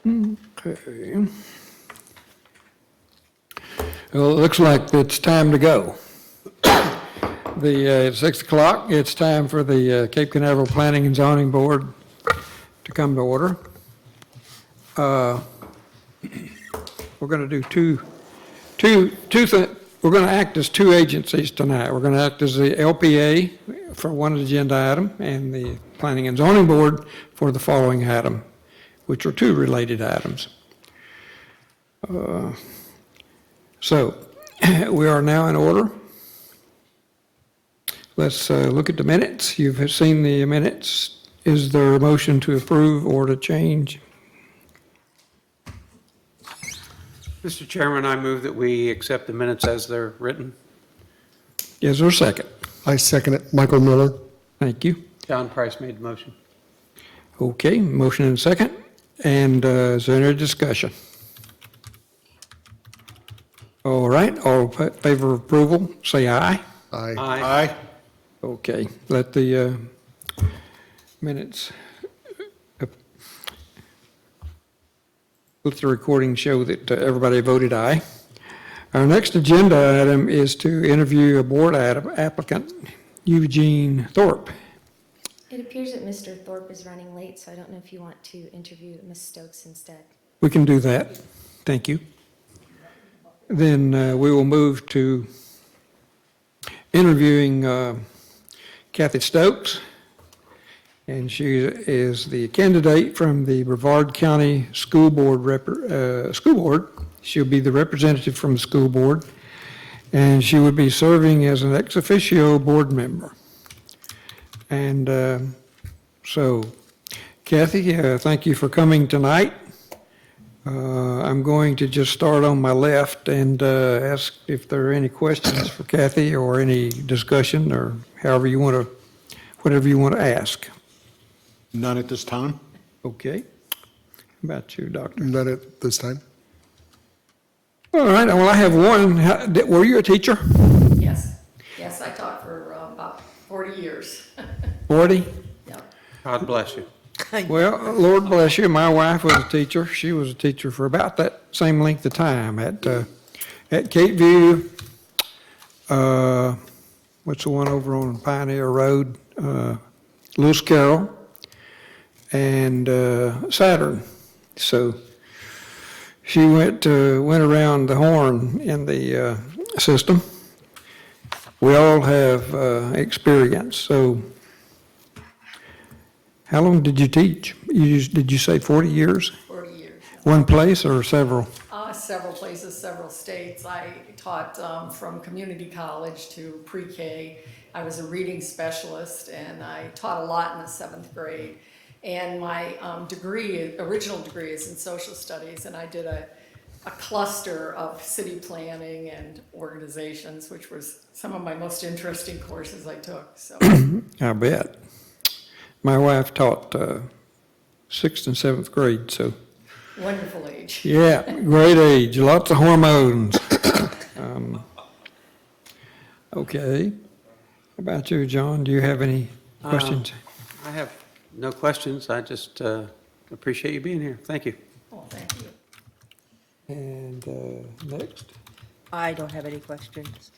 Okay. Well, it looks like it's time to go. At 6 o'clock, it's time for the Cape Canaveral Planning and Zoning Board to come to order. We're going to do we're going to act as two agencies tonight. We're going to act as the LPA for one agenda item and the Planning and Zoning Board for the following item, which are two related items. So we are now in order. Let's look at the minutes. You've seen the minutes. Is there a motion to approve or to change? Mr. Chairman, I move that we accept the minutes as they're written. Is there a second? I second it. Michael Miller. Thank you. John Price made the motion. Okay, motion and second. And is there any discussion? All right, all in favor of approval, say aye. Aye. Aye. Okay, let the minutes, let the recording show that everybody voted aye. Our next agenda item is to interview a board applicant, Eugene Thorpe. It appears that Mr. Thorpe is running late, so I don't know if you want to interview Ms. Stokes instead. We can do that. Thank you. Then we will move to interviewing Kathy Stokes, and she is the candidate from the Brevard County School Board. She'll be the representative from the school board, and she would be serving as an ex officio board member. And so, Kathy, thank you for coming tonight. I'm going to just start on my left and ask if there are any questions for Kathy or any discussion or whatever you want to ask. None at this time? Okay. How about you, Doctor? None at this time? All right. Well, I have one. Were you a teacher? Yes, yes, I taught for about 40 years. 40? Yep. God bless you. Well, Lord bless you. My wife was a teacher. She was a teacher for about that same length of time at Cape View. What's the one over on Pioneer Road? Lewis Carroll and Saturn. So she went around the horn in the system. We all have experience. So how long did you teach? Did you say 40 years? 40 years. One place or several? Several places, several states. I taught from community college to pre-K. I was a reading specialist, and I taught a lot in the 7th grade. And my original degree is in social studies, and I did a cluster of city planning and organizations, which was some of my most interesting courses I took. So I bet. My wife taught 6th and 7th grade, so. wonderful age. Yeah, great age, lots of hormones. Okay. How about you, John? Do you have any questions? I have no questions. I just appreciate you being here. Thank you. Oh, thank you. And next? I don't have any questions.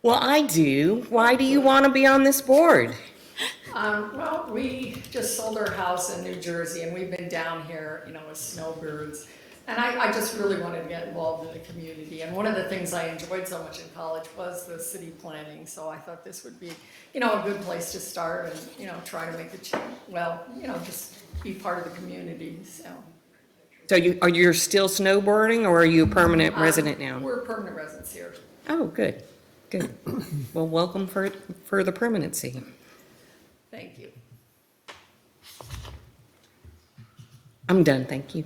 Well, I do. Why do you want to be on this board? Well, we just sold our house in New Jersey, and we've been down here, as snowbirds. And I just really wanted to get involved in the community. And one of the things I enjoyed so much in college was the city planning. So I thought this would be, a good place to start and, try to make a change. Well, just be part of the community, so. So you're still snowboarding, or are you a permanent resident now? We're permanent residents here. Oh, good, good. Well, welcome for the permanency. Thank you. I'm done, thank you.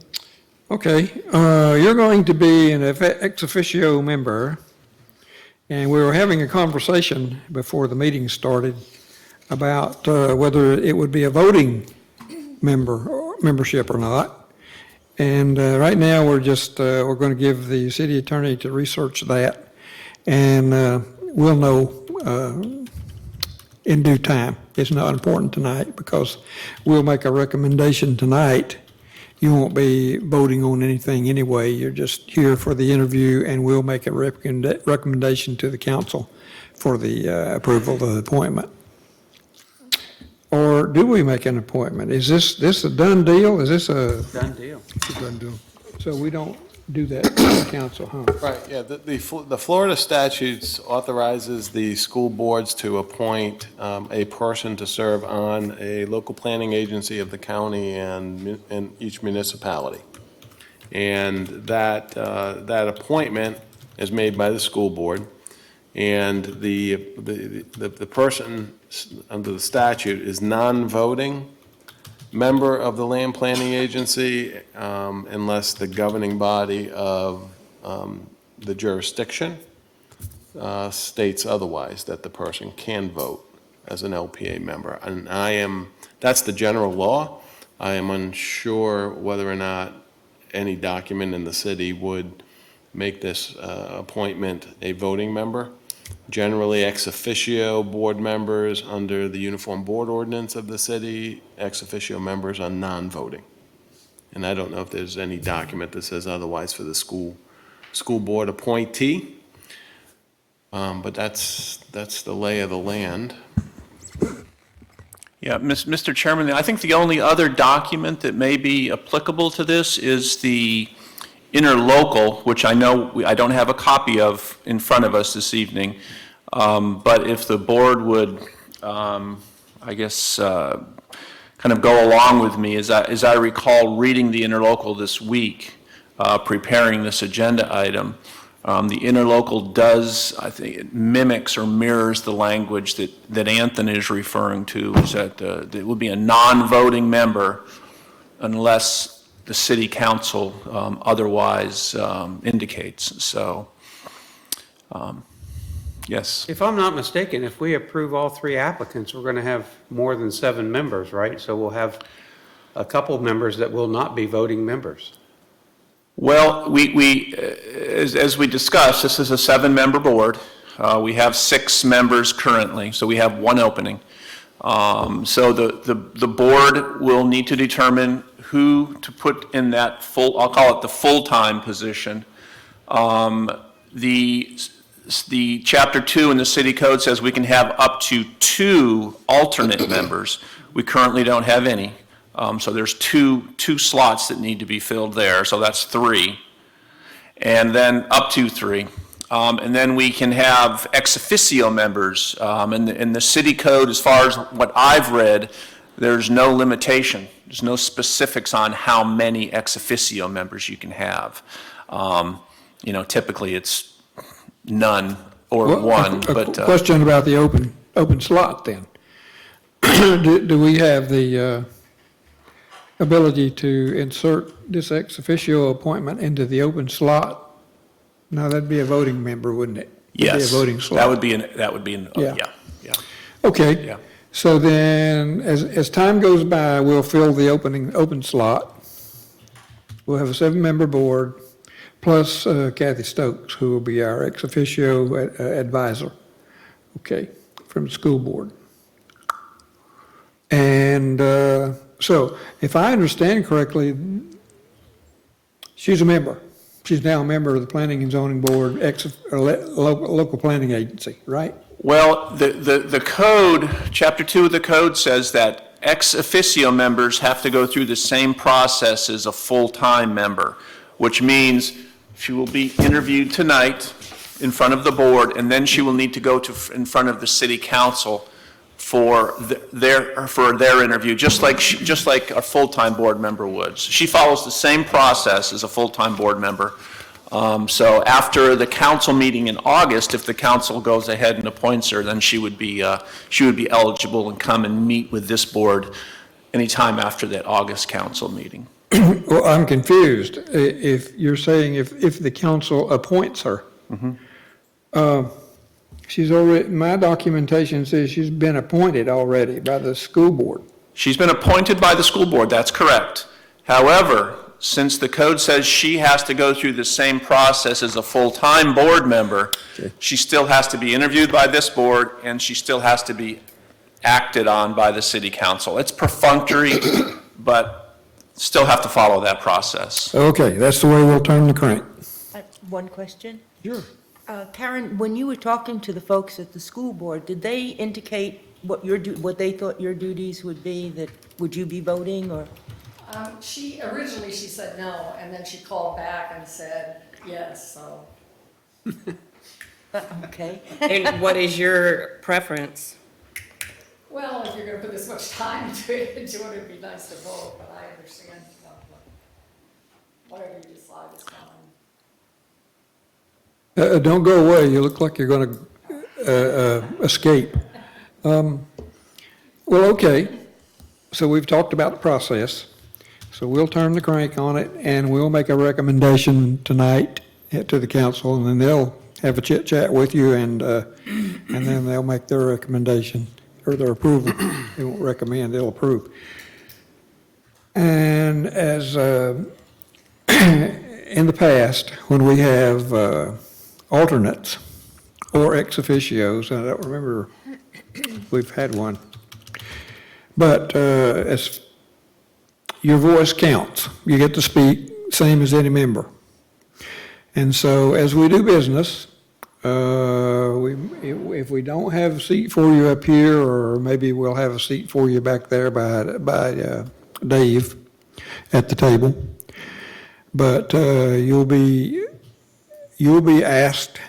Okay, you're going to be an ex officio member, and we were having a conversation before the meeting started about whether it would be a voting membership or not. And right now, we're going to give the city attorney to research that, and we'll know in due time. It's not important tonight because we'll make a recommendation tonight, You won't be voting on anything anyway. You're just here for the interview, and we'll make a recommendation to the council for the approval of the appointment. Or do we make an appointment? Is this a done deal? Is this a, Done deal. Done deal. so we don't do that to the council, huh? Right, yeah, the Florida statutes authorizes the school boards to appoint a person to serve on a local planning agency of the county and each municipality. And that appointment is made by the school board, and the person under the statute is non-voting member of the land planning agency unless the governing body of the jurisdiction states otherwise, that the person can vote as an LPA member. And that's the general law. I am unsure whether or not any document in the city would make this appointment a voting member. Generally, ex officio board members under the Uniform Board Ordinance of the city, ex officio members are non-voting. And I don't know if there's any document that says otherwise for the school board appointee. But that's the lay of the land. Yeah, Mr. Chairman, I think the only other document that may be applicable to this is the interlocal, which I know I don't have a copy of in front of us this evening. But if the board would, I guess, kind of go along with me, as I recall reading the interlocal this week, preparing this agenda item, the interlocal does, I think, it mimics or mirrors the language that Anthony is referring to, is that it would be a non-voting member unless the city council otherwise indicates. So, yes. If I'm not mistaken, if we approve all three applicants, we're going to have more than 7 members, right? So we'll have a couple members that will not be voting members. Well, as we discussed, this is a 7-member board. We have 6 members currently, so we have 1 opening. So the board will need to determine who to put in that I'll call it the full-time position. The Chapter 2 in the city code says we can have up to 2 alternate members. We currently don't have any. So there's two slots that need to be filled there, so that's 3. And then up to 3. And then we can have ex officio members. In the city code, as far as what I've read, there's no limitation. There's no specifics on how many ex officio members you can have. Typically it's none or Well, 1, a but. question about the open slot then. Do we have the ability to insert this ex officio appointment into the open slot? No, that'd be a voting member, wouldn't it? It'd be Yes. a voting slot. That would be, Yeah. yeah. Okay. Yeah. So then, as time goes by, we'll fill the open slot. We'll have a 7-member board, plus Kathy Stokes, who will be our ex officio advisor, okay, from the school board. And so, if I understand correctly, she's a member. She's now a member of the Planning and Zoning Board, local planning agency, right? Well, the code, Chapter 2 of the code says that ex officio members have to go through the same process as a full-time member, which means she will be interviewed tonight in front of the board, and then she will need to go in front of the city council for their interview, just like a full-time board member would. So she follows the same process as a full-time board member. So after the council meeting in August, if the council goes ahead and appoints her, then she would be eligible and come and meet with this board anytime after that August council meeting. Well, I'm confused. If you're saying if the council appoints her, she's already, my documentation says she's been appointed already by the school board. She's been appointed by the school board, that's correct. However, since the code says she has to go through the same process as a full-time board member, she still has to be interviewed by this board, and she still has to be acted on by the city council. It's perfunctory, but still have to follow that process. Okay, that's the way we'll turn the crank. One question? Sure. Karen, when you were talking to the folks at the school board, did they indicate what what they thought your duties would be? That, would you be voting, or? Originally she said no, and then she called back and said yes, so. Okay. And what is your preference? Well, if you're gonna put this much time into it, it'd be nice to vote, but I understand, whatever you decide is fine. Don't go away, you look like you're going to escape. Well, okay, so we've talked about the process, so we'll turn the crank on it, and we'll make a recommendation tonight to the council, and then they'll have a chit-chat with you, and then they'll make their recommendation, or their approval. They won't recommend, they'll approve. And as in the past, when we have alternates or ex officios, and I don't remember we've had one. But as your voice counts, you get to speak, same as any member. And so as we do business, if we don't have a seat for you up here, or maybe we'll have a seat for you back there by Dave at the table. But you'll be asked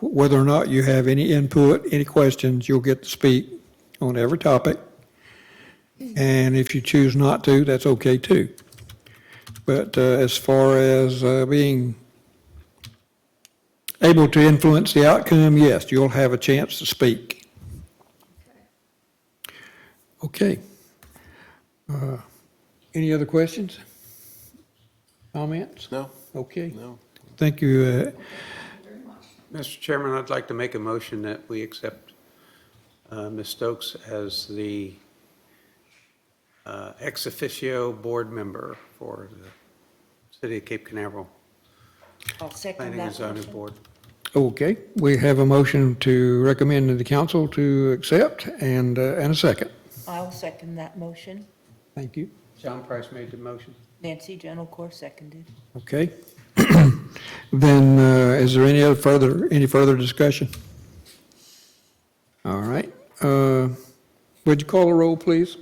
whether or not you have any input, any questions. You'll get to speak on every topic. And if you choose not to, that's okay too. But as far as being able to influence the outcome, yes, you'll have a chance to speak. Okay. Any other questions? Comments? No, Okay. no. Thank you. Mr. Chairman, I'd like to make a motion that we accept Ms. Stokes as the ex officio board member for the City of Cape Canaveral I'll second Planning and that Zoning motion. Board. Okay, we have a motion to recommend to the council to accept, and a second. I'll second that motion. Thank you. John Price made the motion. Nancy Gentilcore seconded. Okay. Then, is there any further discussion? All right. Would you call a roll, please?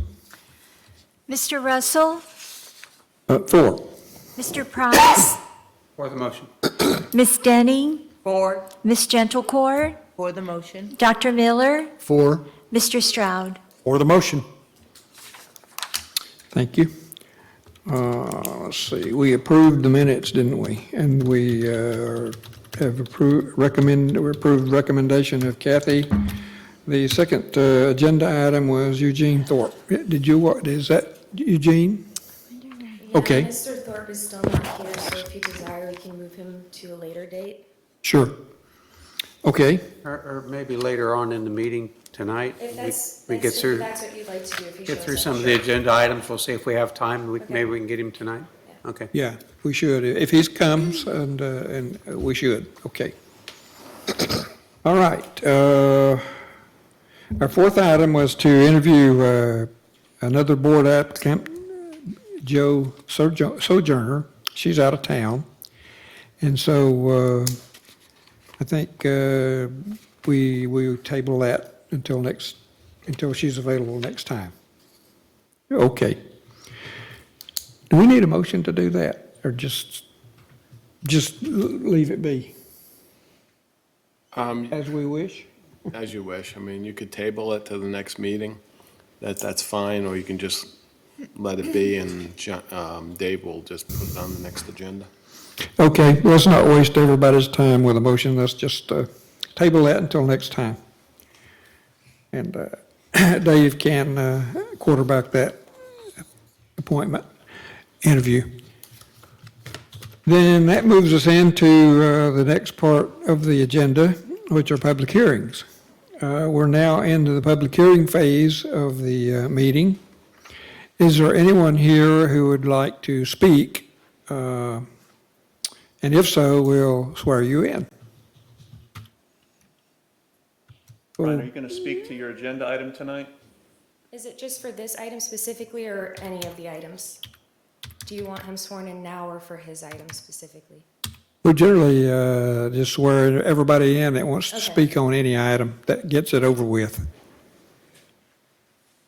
Mr. Russell, 4. Mr. Price, For the motion. Ms. Denny, For Ms. Gentilcore, the motion. Dr. Miller, 4. Mr. Stroud. For the motion. Thank you. Let's see, we approved the minutes, didn't we? And we have approved recommendation of Kathy. The second agenda item was Eugene Thorpe. Is that Eugene? Okay. Yeah, Mr. Thorpe is still not here, so if you desire, we can move him to a later date. Sure. Okay, Or maybe later on in the meeting tonight. If that's, We get if through, that's what you'd like to do, if he get shows through up, some of sure. the agenda items. We'll see if we have time. Okay. Maybe we can get him tonight. Okay. yeah, we should. If he comes, and we should, okay. All right. Our fourth item was to interview another board applicant, Joe Sojourner. She's out of town. And so I think we table that until she's available next time. Okay. Do we need a motion to do that, or just leave it be as we wish? As you wish. I mean, you could table it to the next meeting. That's fine, or you can just let it be, and Dave will just put it on the next agenda. Okay, let's not waste everybody's time with a motion. Let's just table that until next time. And Dave can quarterback that appointment interview. Then that moves us into the next part of the agenda, which are public hearings. We're now into the public hearing phase of the meeting. Is there anyone here who would like to speak? And if so, we'll swear you in. Brian, are you going to speak to your agenda item tonight? Is it just for this item specifically, or any of the items? Do you want him sworn in now or for his item specifically? We generally just swear everybody in that wants to Okay. speak on any item that gets it over with.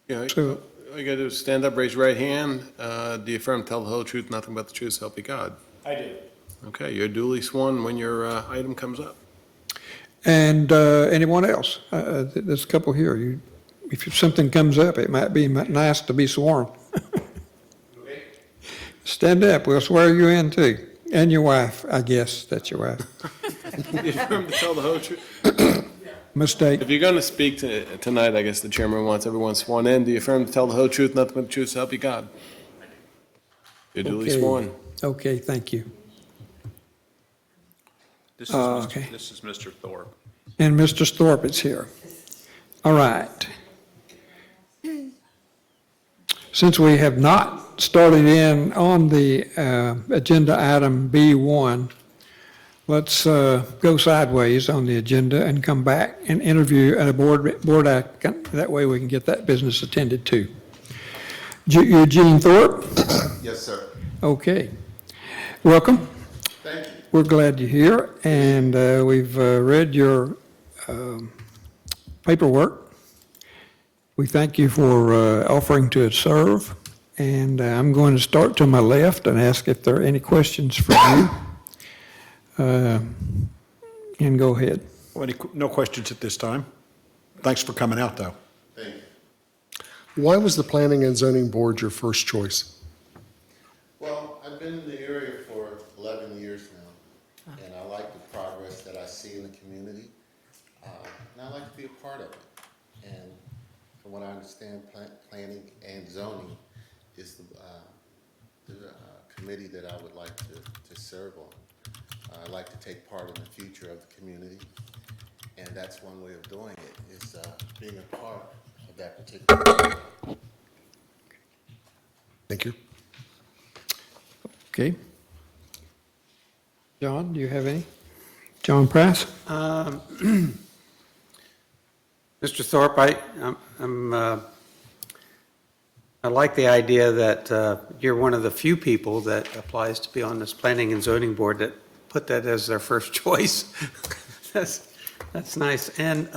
Yeah, So- all you gotta do is stand up, raise your right hand. Do you affirm to tell the whole truth, nothing but the truth, so help you God? I do. Okay, you're duly sworn when your item comes up. And anyone else? There's a couple here. If something comes up, it might be nice to be sworn. Stand up, we'll swear you in too. And your wife, I guess that's your wife. Do you affirm to tell the whole truth? Mistake. If you're going to speak tonight, I guess the chairman wants everyone sworn in. Do you affirm to tell the whole truth, nothing but the truth, so help you God? You're duly Okay. sworn. Okay, thank you. This is Okay. This is Mr. Thorpe. And Mr. Thorpe is here. All right. Since we have not started in on the agenda item B1, let's go sideways on the agenda and come back and interview a board applicant. That way we can get that business attended to. Eugene Thorpe? Yes, sir. Okay. Welcome. Thank you. We're glad you're here, and we've read your paperwork. We thank you for offering to serve, and I'm going to start to my left and ask if there are any questions for you. And go ahead. Well, no questions at this time. Thanks for coming out, though. Thank you. Why was the Planning and Zoning Board your first choice? Well, I've been in the area for 11 years now, and I like the progress that I see in the community, and I like to be a part of it. And from what I understand, planning and zoning is the committee that I would like to serve on. I'd like to take part in the future of the community, and that's one way of doing it, is being a part of that particular. Thank you. Okay. John, do you have any? John Price? Mr. Thorpe, I like the idea that you're one of the few people that applies to be on this planning and zoning board that put that as their first choice. That's nice. And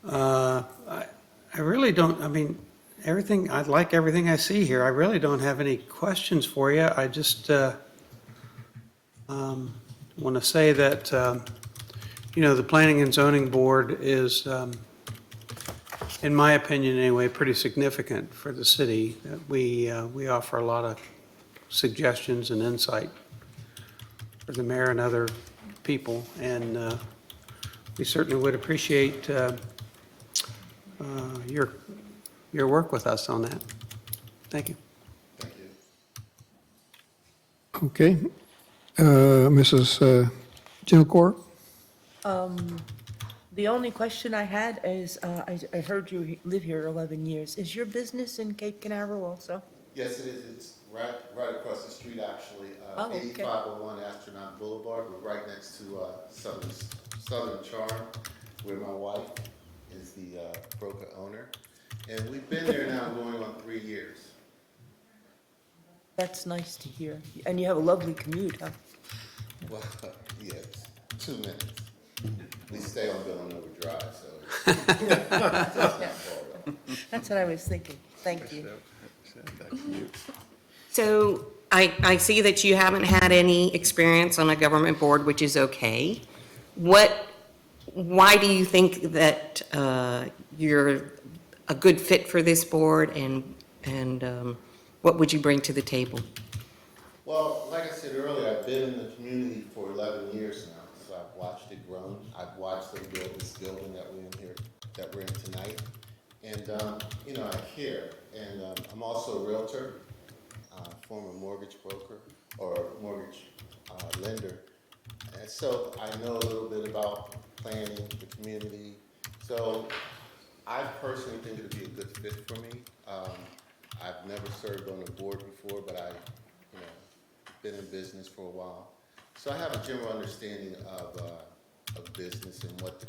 I really don't, I mean, I like everything I see here. I really don't have any questions for you. I just want to say that, the Planning and Zoning Board is, in my opinion anyway, pretty significant for the city. We offer a lot of suggestions and insight for the mayor and other people, and we certainly would appreciate your work with us on that. Thank you. Thank you. Okay. Mrs. Gilcourt? The only question I had is, I heard you live here 11 years. Is your business in Cape Canaveral also? Yes, it is. It's right across the street, actually. Oh, okay. 8501 Astronaut Boulevard. We're right next to Southern Charm, where my wife is the broker owner. And we've been there now going on 3 years. That's nice to hear. And you have a lovely commute, huh? Well, yes, 2 minutes. We stay on Villanova Drive, so it's not far. That's what I was thinking. Thank you. So I see that you haven't had any experience on a government board, which is okay. Why do you think that you're a good fit for this board, and what would you bring to the table? Well, like I said earlier, I've been in the community for 11 years now, so I've watched it grow. I've watched them build this building that we're in tonight. And, I care. And I'm also a realtor, former mortgage broker, or mortgage lender. And so I know a little bit about planning the community. So I personally think it would be a good fit for me. I've never served on a board before, but I've been in business for a while. So I have a general understanding of business and what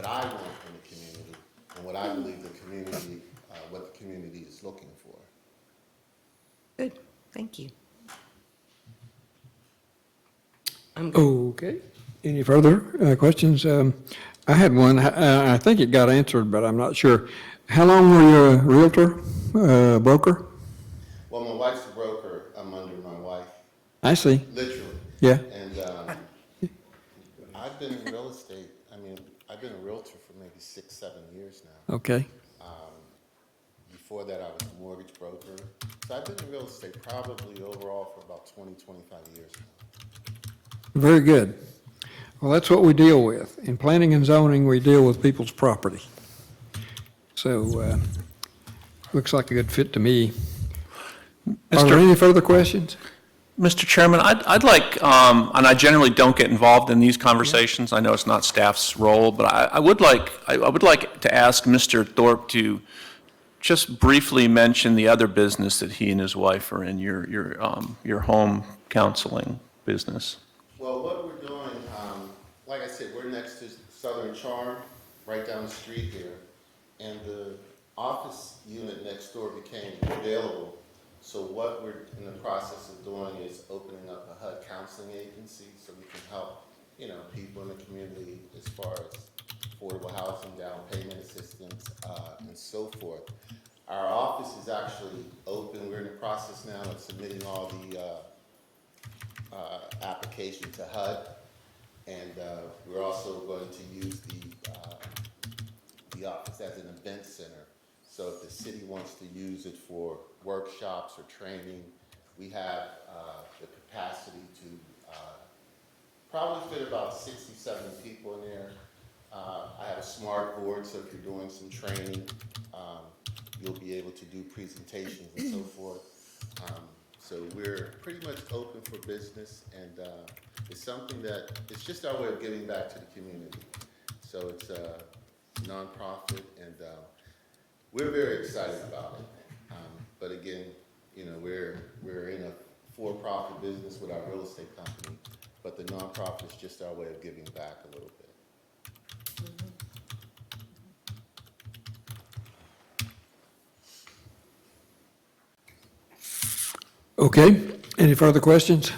I want from the community, and what I believe the community, what the community is looking for. Good, thank you. I'm good. Okay. Any further questions? I had one. I think it got answered, but I'm not sure. How long were you a realtor, broker? Well, my wife's a broker, I'm under my wife, I see. literally. Yeah. And I've been in real estate, I've been a realtor for maybe 6-7 years now. Okay. Before that, I was a mortgage broker. So I've been in real estate probably overall for about 25 years now. Very good. Well, that's what we deal with. In planning and zoning, we deal with people's property. So, looks like a good fit to me. Are there any further questions? Mr. Chairman, I'd like, and I generally don't get involved in these conversations, I know it's not staff's role, but I would like to ask Mr. Thorpe to just briefly mention the other business that he and his wife are in, your home counseling business. Well, what we're doing, like I said, we're next to Southern Charm, right down the street here. And the office unit next door became available. So what we're in the process of doing is opening up a HUD counseling agency so we can help, people in the community as far as affordable housing, down payment assistance, and so forth. Our office is actually open. We're in the process now of submitting all the application to HUD, and we're also going to use the office as an event center. So if the city wants to use it for workshops or training, we have the capacity to probably fit about 60, 70 people in there. I have a smart board, so if you're doing some training, you'll be able to do presentations and so forth. So we're pretty much open for business, and it's something that, it's just our way of giving back to the community. So it's a nonprofit, and we're very excited about it. But again, we're in a for-profit business with our real estate company, but the nonprofit is just our way of giving back a little bit. Okay, any further questions?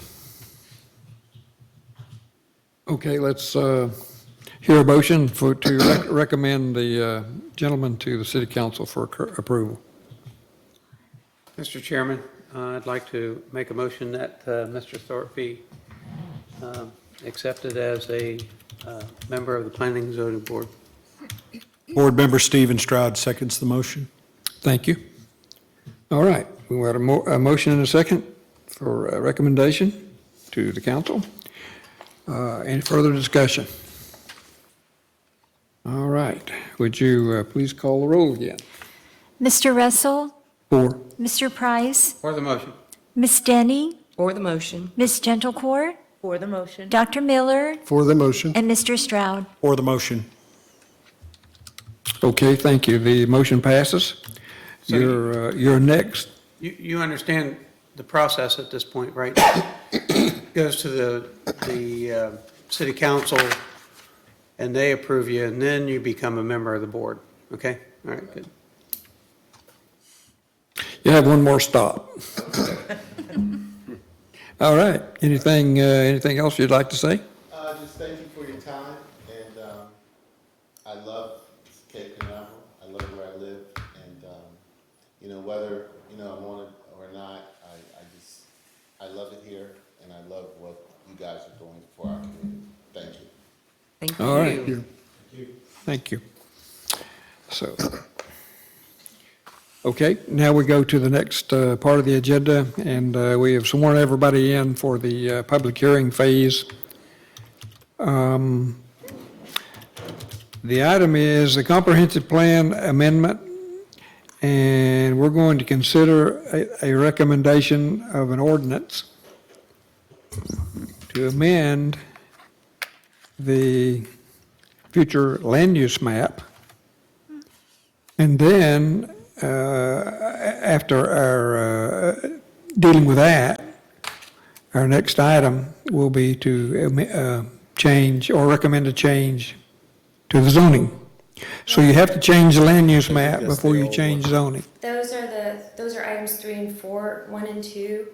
Okay, let's hear a motion to recommend the gentleman to the city council for approval. Mr. Chairman, I'd like to make a motion that Mr. Thorpe be accepted as a member of the Planning and Zoning Board. Board Member Stephen Stroud seconds the motion. Thank you. All right, we got a motion and a second for a recommendation to the council. Any further discussion? All right, would you please call the roll again? Mr. Russell, For. Mr. Price, For the motion. Ms. Denny, For the motion. Ms. Gentlecourt, For the motion. Dr. Miller, For the motion. and Mr. Stroud. For the motion. Okay, thank you. The motion passes. So You're next. You understand the process at this point, right? Goes to the city council, and they approve you, and then you become a member of the board, okay? All right, good. You have one more stop. All right, anything else you'd like to say? Just thank you for your time, and I love Cape Canaveral. I love where I live, and whether I want it or not, I love it here, and I love what you guys are doing for our community. Thank you. Thank you. All right. Thank you. So, okay, now we go to the next part of the agenda, and we have sworn everybody in for the public hearing phase. The item is the comprehensive plan amendment, and we're going to consider a recommendation of an ordinance to amend the future land use map. And then, after our dealing with that, our next item will be to change or recommend a change to the zoning. So you have to change the land use map before you change zoning. Those are the those are items 3 and 4, 1 and 2.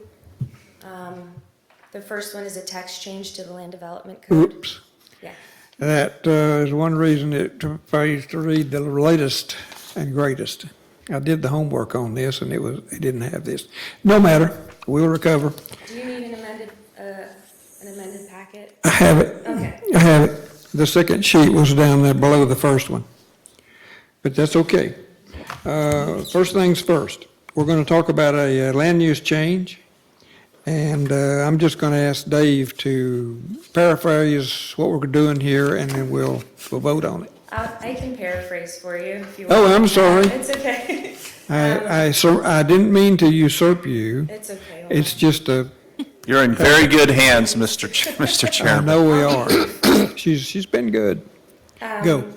The first one is a text change to the land development code. Oops. Yeah. That is one reason it pays to read the latest and greatest. I did the homework on this, and it didn't have this. No matter, we'll recover. Do you need an amended packet? I have it. Okay. I have it. The second sheet was down there below the first one. But that's okay. First things first, we're going to talk about a land use change. And I'm just going to ask Dave to paraphrase what we're doing here, and then we'll vote on it. I can paraphrase for you if you want. Oh, I'm sorry. It's okay. I didn't mean to usurp you. It's okay. It's just You're in very good hands, Mr. I Chairman. know we are. She's been good. Go.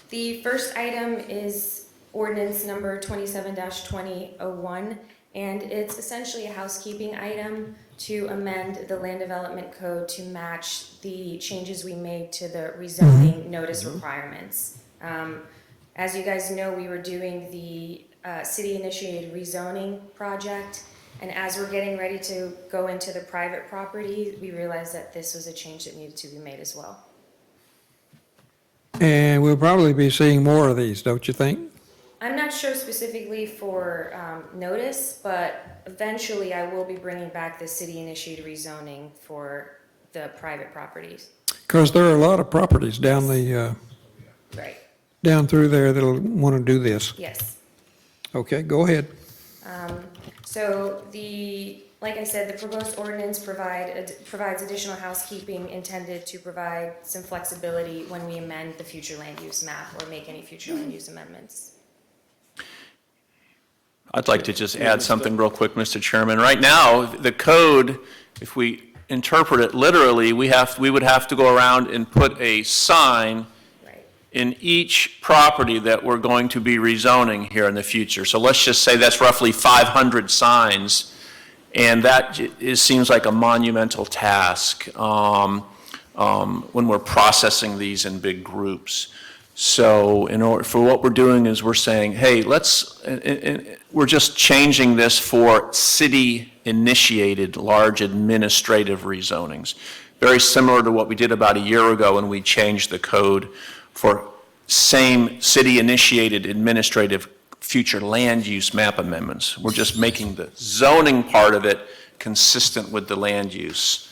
The first item is ordinance number 27-2001, and it's essentially a housekeeping item to amend the land development code to match the changes we made to the rezoning notice requirements. As you guys know, we were doing the city-initiated rezoning project, and as we're getting ready to go into the private property, we realized that this was a change that needed to be made as well. And we'll probably be seeing more of these, don't you think? I'm not sure specifically for notice, but eventually I will be bringing back the city-initiated rezoning for the private properties. Because there are a lot of properties down Right. down through there that'll want to do this. Yes. Okay, go ahead. So like I said, the proposed ordinance provides additional housekeeping intended to provide some flexibility when we amend the future land use map or make any future land use amendments. I'd like to just add something real quick, Mr. Chairman. Right now, the code, if we interpret it literally, we would have to go around and put a sign Right. in each property that we're going to be rezoning here in the future. So let's just say that's roughly 500 signs, and that seems like a monumental task when we're processing these in big groups. So for what we're doing is we're saying, hey, we're just changing this for city-initiated large administrative rezonings. Very similar to what we did about a year ago when we changed the code for same city-initiated administrative future land use map amendments. We're just making the zoning part of it consistent with the land use.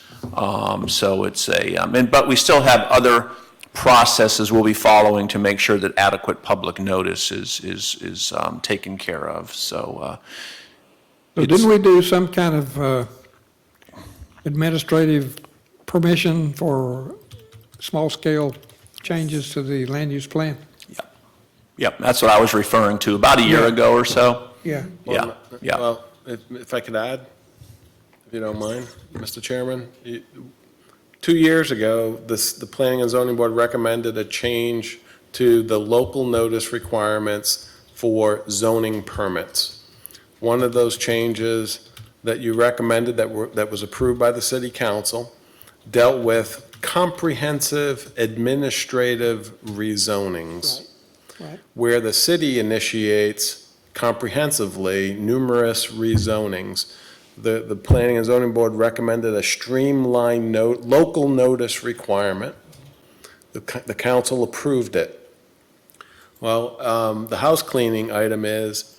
So it's but we still have other processes we'll be following to make sure that adequate public notice is taken care of. So Didn't we do some kind of administrative permission for small-scale changes to the land use plan? Yep, that's what I was referring to about a year ago or so. Yeah. Yeah, yeah. Well, if I could add, if you don't mind, Mr. Chairman. 2 years ago, the Planning and Zoning Board recommended a change to the local notice requirements for zoning permits. One of those changes that you recommended that was approved by the City Council dealt with comprehensive administrative rezonings, Right. where the city initiates comprehensively numerous rezonings. The Planning and Zoning Board recommended a streamlined local notice requirement. The council approved it. Well, the house cleaning item is,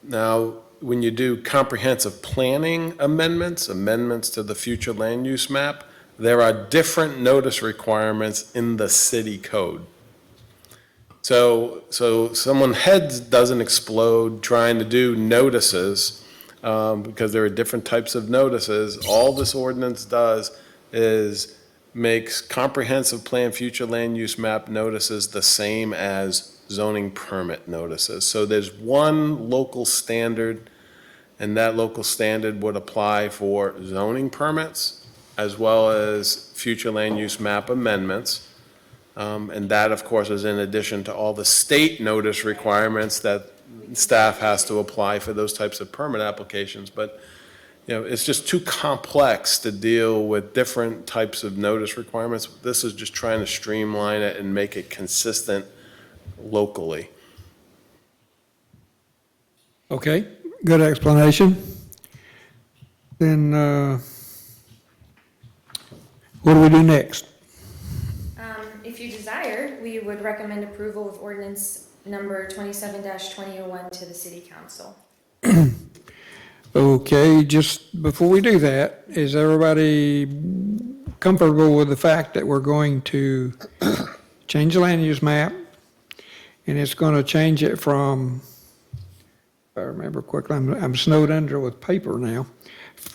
now, when you do comprehensive planning amendments to the future land use map, there are different notice requirements in the city code. So someone's head doesn't explode trying to do notices, because there are different types of notices. All this ordinance does is makes comprehensive plan future land use map notices the same as zoning permit notices. So there's one local standard, and that local standard would apply for zoning permits as well as future land use map amendments. And that, of course, is in addition to all the state notice requirements that staff has to apply for those types of permit applications. But, it's just too complex to deal with different types of notice requirements. This is just trying to streamline it and make it consistent locally. Okay, good explanation. Then, what do we do next? If you desire, we would recommend approval of ordinance number 27-2001 to the city council. Okay, just before we do that, is everybody comfortable with the fact that we're going to change the land use map? And it's going to change it from, if I remember quickly, I'm snowed under with paper now,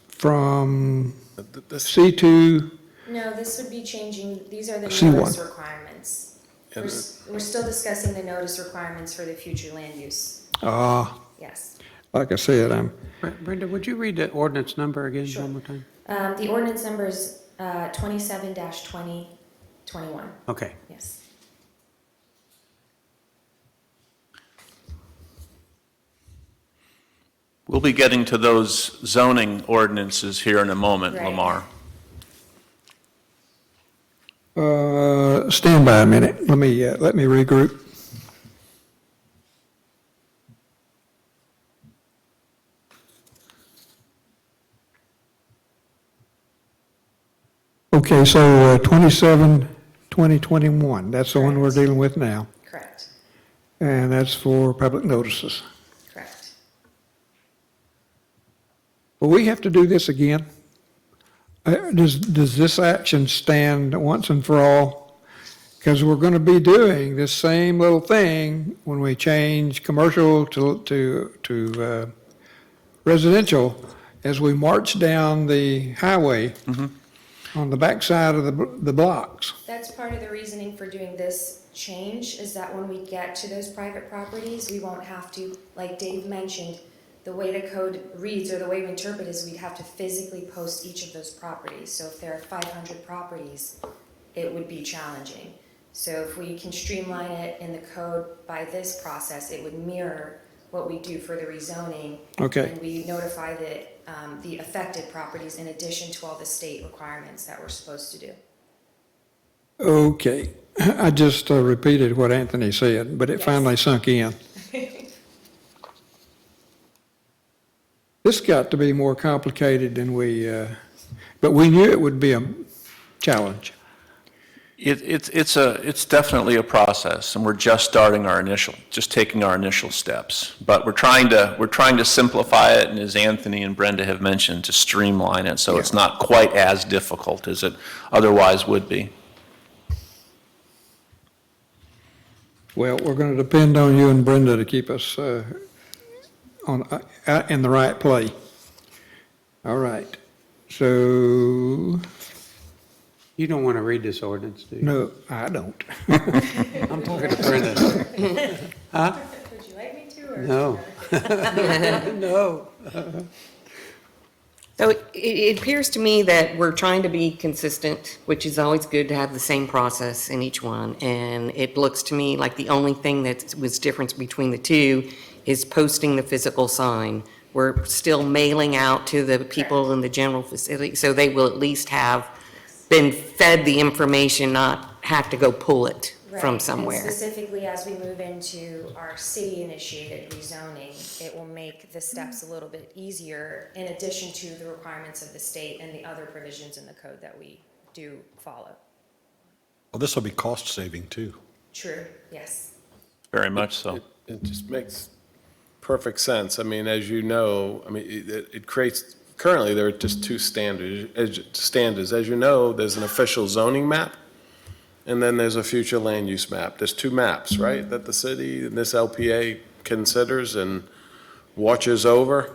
from C2, No, this would be changing, these are the C1. notice requirements. We're still discussing the notice requirements for the future land use. Yes. like I said, Brenda, would you read the ordinance number again Sure. one more time? The ordinance number is 27-2021. Okay. Yes. We'll be getting to those zoning ordinances here in a moment, Right. Lamar. stand by a minute, let me regroup. Okay, so 27-2021, that's the one we're Correct. dealing with now, Correct. and that's for public notices. Correct. Will we have to do this again? Does this action stand once and for all? Because we're going to be doing this same little thing when we change commercial to residential as we march down the highway on the backside of the blocks. That's part of the reasoning for doing this change, is that when we get to those private properties, we won't have to, like Dave mentioned, the way the code reads or the way we interpret is we'd have to physically post each of those properties. So if there are 500 properties, it would be challenging. So if we can streamline it in the code by this process, it would mirror what we do for the rezoning. Okay. And we notify the affected properties in addition to all the state requirements that we're supposed to do. Okay, I just repeated what Anthony said, but it Yes. finally sunk in. This got to be more complicated than but we knew it would be a challenge. It's definitely a process, and we're just taking our initial steps. But we're trying to simplify it, and as Anthony and Brenda have mentioned, to streamline it so it's not quite as difficult as it otherwise would be. Well, we're going to depend on you and Brenda to keep us in the right play. All right, so, You don't want to read this ordinance, do you? no, I don't. I'm talking to Brenda. Huh? Would you like me to, or? No. No. So it appears to me that we're trying to be consistent, which is always good to have the same process in each one. And it looks to me like the only thing that was difference between the two is posting the physical sign. We're still mailing out to the people in the general facility, so they will at least have been fed the information, not have to go pull it from Right, somewhere. and specifically as we move into our city-initiated rezoning, it will make the steps a little bit easier in addition to the requirements of the state and the other provisions in the code that we do follow. Well, this will be cost saving too. True, yes. Very much so. It just makes perfect sense. I mean, as you know, it creates, currently, there are just two standards. As you know, there's an official zoning map, and then there's a future land use map. There's two maps, right, that the city and this LPA considers and watches over.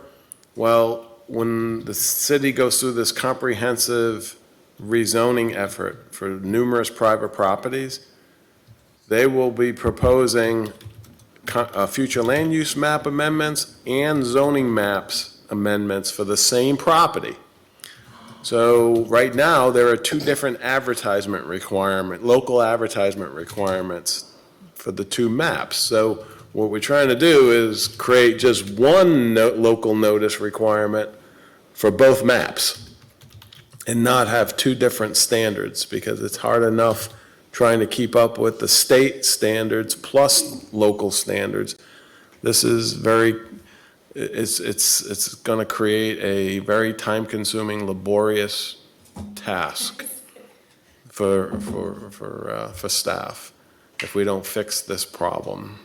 Well, when the city goes through this comprehensive rezoning effort for numerous private properties, they will be proposing future land use map amendments and zoning maps amendments for the same property. So right now, there are two different local advertisement requirements for the two maps. So what we're trying to do is create just one local notice requirement for both maps and not have two different standards, because it's hard enough trying to keep up with the state standards plus local standards. This is it's going to create a very time-consuming, laborious task for staff if we don't fix this problem.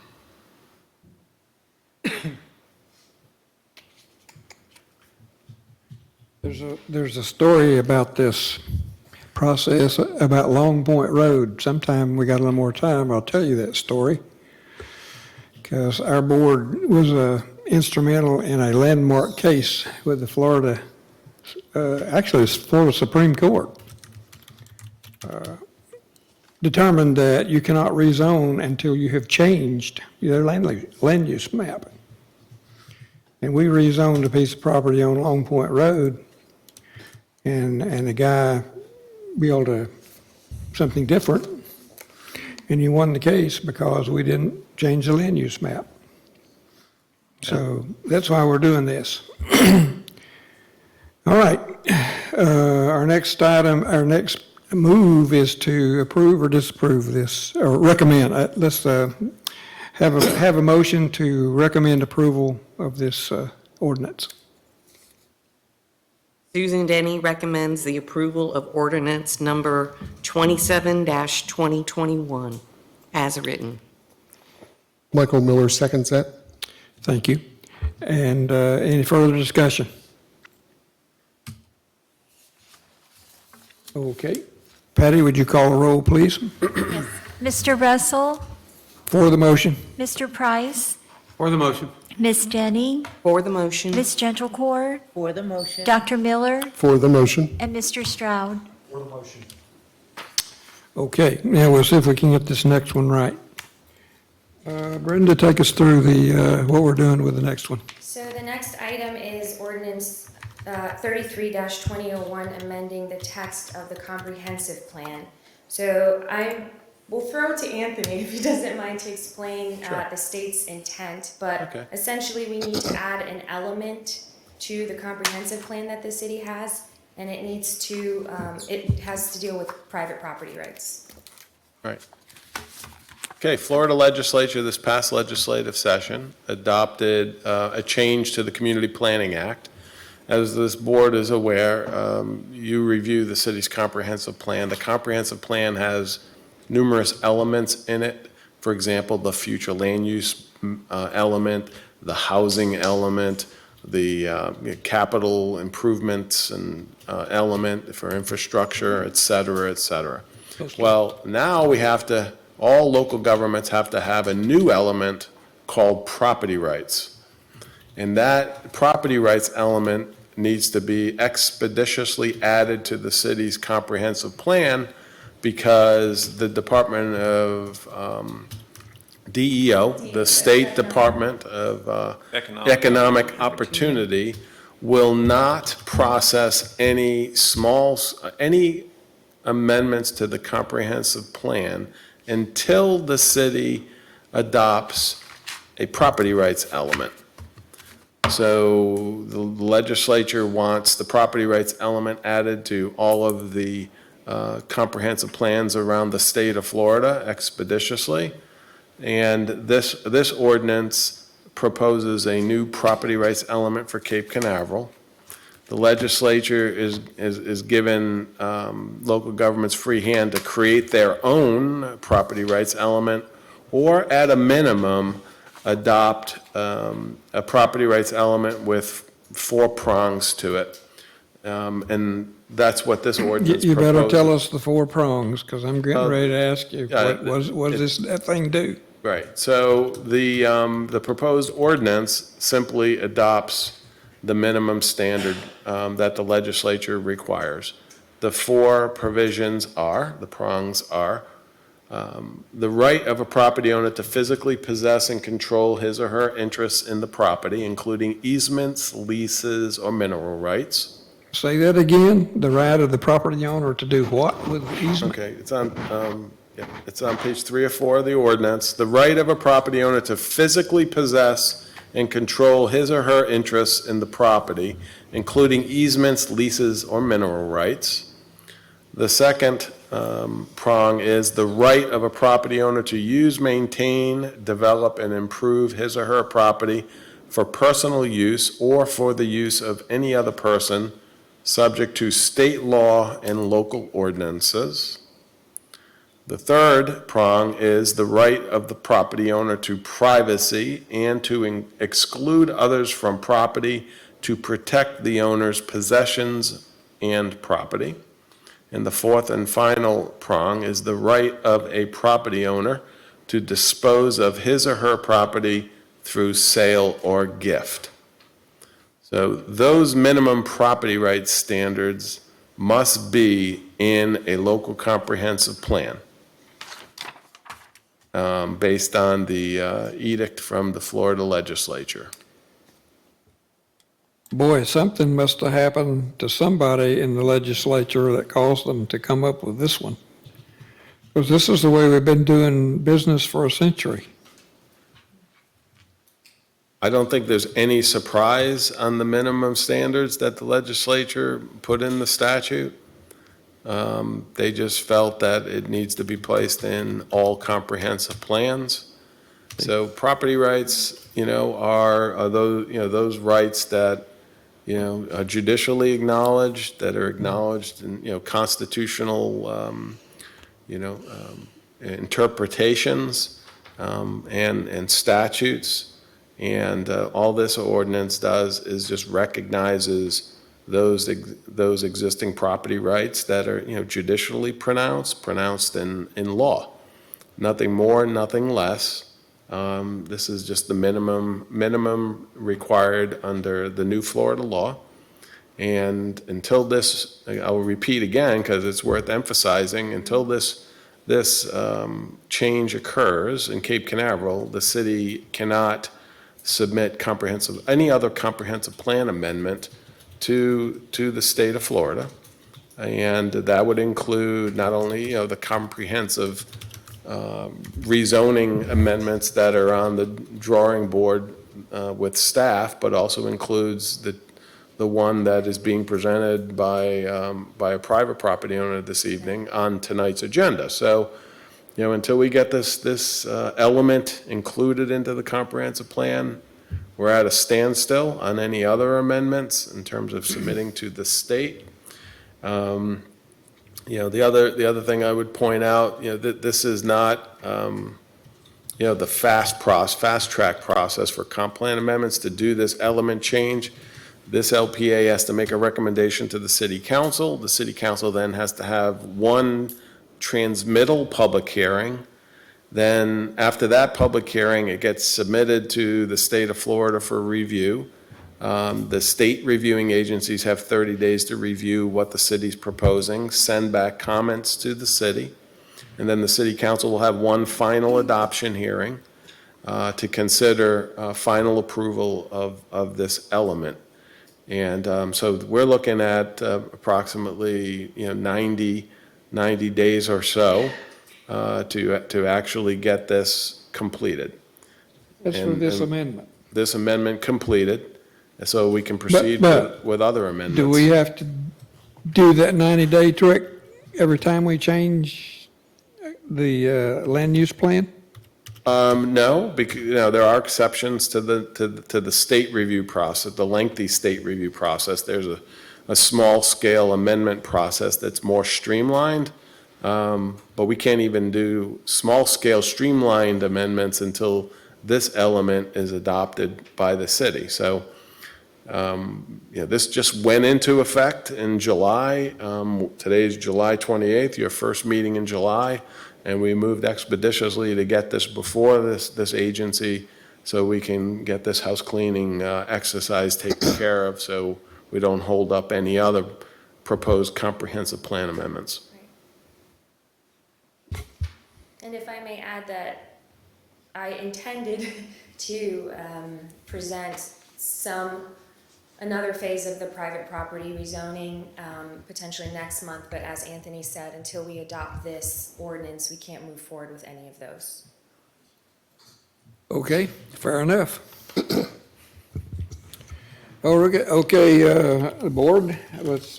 There's a story about this process about Long Point Road. Sometime we got a little more time, I'll tell you that story. Because our board was instrumental in a landmark case with the Florida, actually it's Florida Supreme Court. Determined that you cannot rezone until you have changed your land use map. And we rezoned a piece of property on Long Point Road, and the guy built something different, and he won the case because we didn't change the land use map. So that's why we're doing this. All right, our next move is to approve or disapprove this, or recommend. Let's have a motion to recommend approval of this ordinance. Susan Denny recommends the approval of ordinance number 27-2021 as written. Michael Miller seconds that. Thank you. And any further discussion? Okay. Patty, would you call the roll, please? Mr. Russell, For the motion. Mr. Price, For the motion. Ms. Denny, For the motion. Ms. Gentlecore, For the motion. Dr. Miller, For the motion. and Mr. Stroud. Okay, now we'll see if we can get this next one right. Brenda, take us through what we're doing with the next one. So the next item is ordinance 33-2001, amending the text of the comprehensive plan. So we'll throw it to Anthony if he doesn't mind to explain the state's intent, but Okay. essentially we need to add an element to the comprehensive plan that the city has, and it has to deal with private property rights. Right. Okay, Florida legislature this past legislative session adopted a change to the Community Planning Act. As this board is aware, you review the city's comprehensive plan. The comprehensive plan has numerous elements in it. For example, the future land use element, the housing element, the capital improvements and element for infrastructure, et cetera, et cetera. Well, now all local governments have to have a new element called property rights. And that property rights element needs to be expeditiously added to the city's comprehensive plan because the Department of DEO, the State Department of Economic Opportunity, will not process any amendments to the comprehensive plan until the city adopts a property rights element. So the legislature wants the property rights element added to all of the comprehensive plans around the state of Florida expeditiously. And this ordinance proposes a new property rights element for Cape Canaveral. The legislature is given local governments free hand to create their own property rights element, or at a minimum, adopt a property rights element with 4 prongs to it. And that's what this ordinance proposes. You better tell us the 4 prongs, because I'm getting ready to ask you, what does that thing do? Right, so the proposed ordinance simply adopts the minimum standard that the legislature requires. The 4 provisions the prongs are, the right of a property owner to physically possess and control his or her interests in the property, including easements, leases, or mineral rights. Say that again, the right of the property owner to do what with the easement? Okay, it's on page 3 or 4 of the ordinance. The right of a property owner to physically possess and control his or her interests in the property, including easements, leases, or mineral rights. The second prong is the right of a property owner to use, maintain, develop, and improve his or her property for personal use or for the use of any other person, subject to state law and local ordinances. The third prong is the right of the property owner to privacy and to exclude others from property to protect the owner's possessions and property. And the fourth and final prong is the right of a property owner to dispose of his or her property through sale or gift. So those minimum property rights standards must be in a local comprehensive plan, based on the edict from the Florida legislature. Boy, something must have happened to somebody in the legislature that caused them to come up with this one. Because this is the way we've been doing business for a century. I don't think there's any surprise on the minimum standards that the legislature put in the statute. They just felt that it needs to be placed in all comprehensive plans. So property rights, are those, those rights that, are judicially acknowledged, that are acknowledged in, constitutional, interpretations, and statutes. And all this ordinance does is just recognizes those existing property rights that are, judicially pronounced in law. Nothing more, nothing less. This is just the minimum required under the new Florida law. And until this, I'll repeat again because it's worth emphasizing, until this change occurs in Cape Canaveral, the city cannot submit any other comprehensive plan amendment to the state of Florida. And that would include not only, the comprehensive rezoning amendments that are on the drawing board with staff, but also includes the one that is being presented by a private property owner this evening on tonight's agenda. So, until we get this element included into the comprehensive plan, we're at a standstill on any other amendments in terms of submitting to the state. The other thing I would point out, that this is not, the fast track process for comp plan amendments to do this element change. This LPA has to make a recommendation to the city council. The city council then has to have one transmittal public hearing. Then after that public hearing, it gets submitted to the state of Florida for review. The state reviewing agencies have 30 days to review what the city's proposing, send back comments to the city, and then the city council will have one final adoption hearing to consider final approval of this element. And so we're looking at approximately 90 days or so to actually get this completed. That's for this amendment. This amendment completed, so we can proceed But with other amendments. Do we have to do that 90-day trick every time we change the land use plan? No, because, there are exceptions to the state review process, the lengthy state review process. There's a small-scale amendment process that's more streamlined, but we can't even do small-scale streamlined amendments until this element is adopted by the city. So, this just went into effect in July. Today's July 28th, your first meeting in July. And we moved expeditiously to get this before this agency so we can get this house cleaning exercise taken care of so we don't hold up any other proposed comprehensive plan amendments. And if I may add that I intended to present another phase of the private property rezoning potentially next month, but as Anthony said, until we adopt this ordinance, we can't move forward with any of those. Okay, fair enough. Okay, board, let's